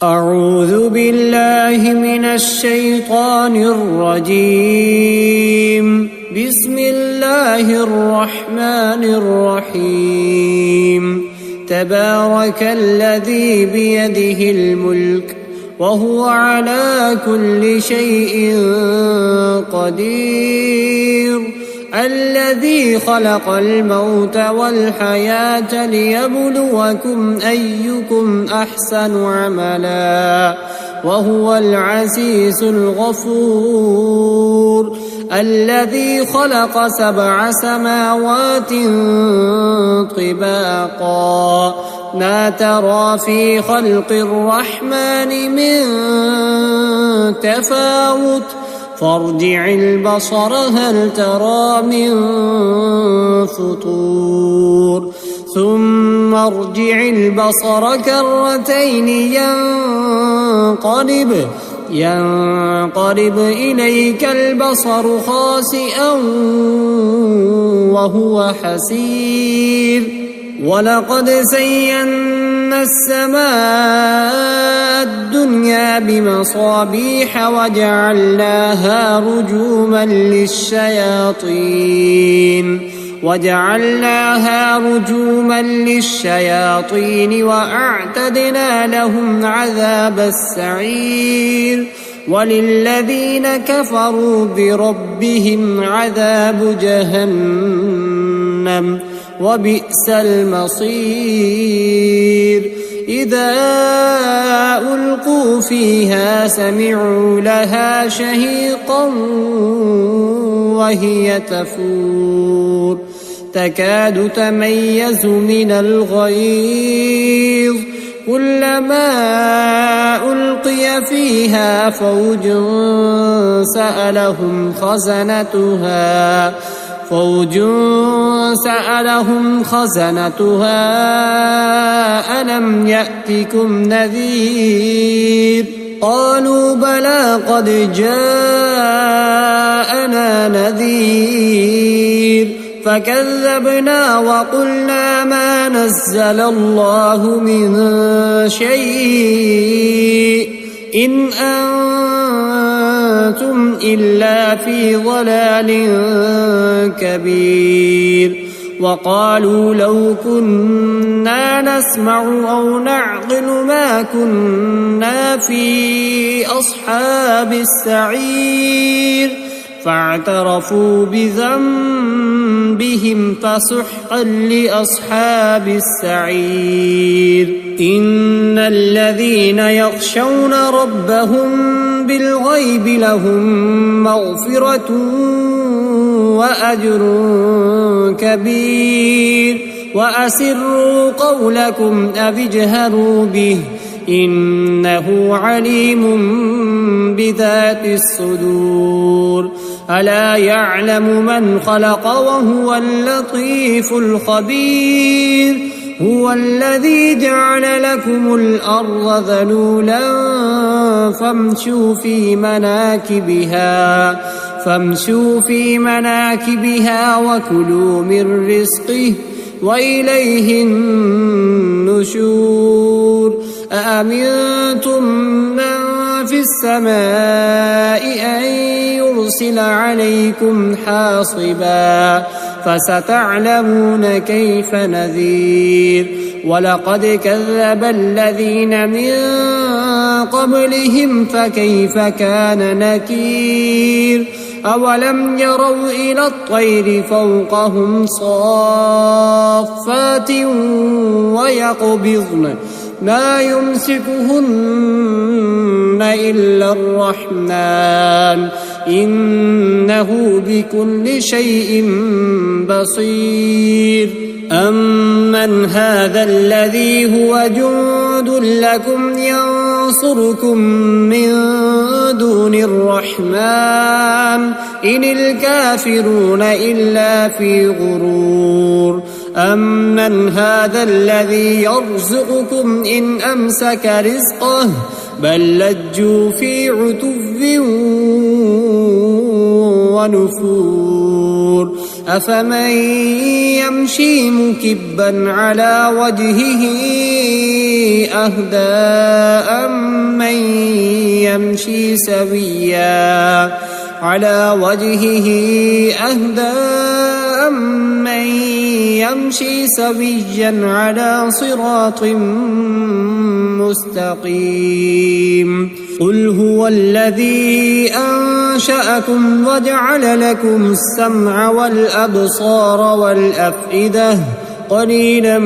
أعوذ بالله من الشيطان الرجيم. بسم الله الرحمن الرحيم. تبارك الذي بيده الملك وهو على كل شيء قدير. الذي خلق الموت والحياة ليبلوكم أيكم أحسن عملا وهو العزيز الغفور. الذي خلق 7 سماوات طباقا ما ترى في خلق الرحمن من تفاوت فارجع البصر هل ترى من فطور ثم ارجع البصر كرتين ينقلب إليك البصر خاسئا وهو حسير. ولقد زينا السماء الدنيا بمصابيح وجعلناها رجوما للشياطين وأعتدنا لهم عذاب السعير. وللذين كفروا بربهم عذاب جهنم وبئس المصير. إذا ألقوا فيها سمعوا لها شهيقا وهي تفور تكاد تميز من الغيظ كلما ألقي فيها فوج سألهم خزنتها ألم يأتكم نذير قالوا بلى قد جاءنا نذير فكذبنا وقلنا ما نزل الله من شيء إن أنتم إلا في ضلال كبير. وقالوا لو كنا نسمع أو نعقل ما كنا في أصحاب السعير فاعترفوا بذنبهم فسحقا لأصحاب السعير. إن الذين يخشون ربهم بالغيب لهم مغفرة وأجر كبير. وأسروا قولكم أو اجهروا به إنه عليم بذات الصدور. ألا يعلم من خلق وهو اللطيف الخبير. هو الذي جعل لكم الأرض ذلولا فامشوا في مناكبها وكلوا من رزقه وإليه النشور. أأمنتم من في السماء أن يرسل عليكم حاصبا فستعلمون كيف نذير. ولقد كذب الذين من قبلهم فكيف كان نكير. أولم يروا إلى الطير فوقهم صافات ويقبضن ما يمسكهن إلا الرحمن إنه بكل شيء بصير. أمن هذا الذي هو جند لكم ينصركم من دون الرحمن إن الكافرون إلا في غرور. أمن هذا الذي يرزقكم إن أمسك رزقه بل لجوا في عتو ونفور. أفمن يمشي مكبا على وجهه أهدى أمن يمشي سويا على صراط مستقيم قل هو الذي أنشأكم وجعل لكم السمع والأبصار والأفئدة قليلا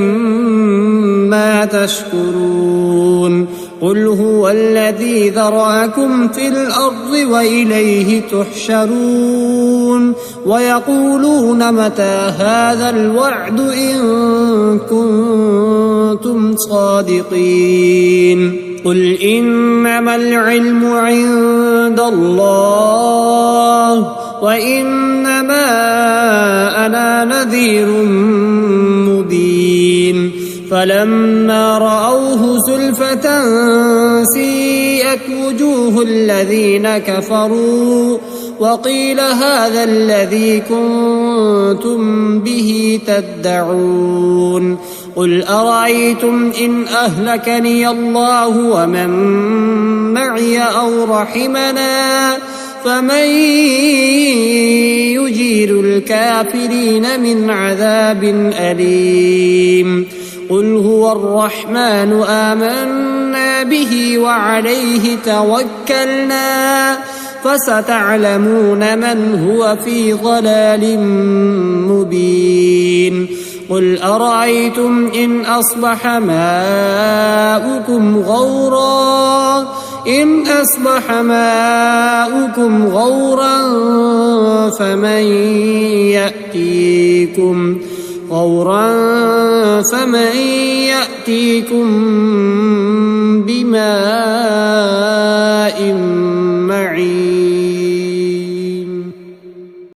ما تشكرون قل هو الذي ذرأكم في الأرض وإليه تحشرون ويقولون متى هذا الوعد إن كنتم صادقين قل إنما العلم عند الله وإنما أنا نذير مبين فلما رأوه زلفة سيئت وجوه الذين كفروا وقيل هذا الذي كنتم به تدعون قل أرأيتم إن أهلكني الله ومن معي أو رحمنا فمن يجير الكافرين من عذاب أليم قل هو الرحمن آمنا به وعليه توكلنا فستعلمون من هو في ضلال مبين قل أرأيتم إن أصبح ماؤكم غورا فمن يأتيكم بماء معين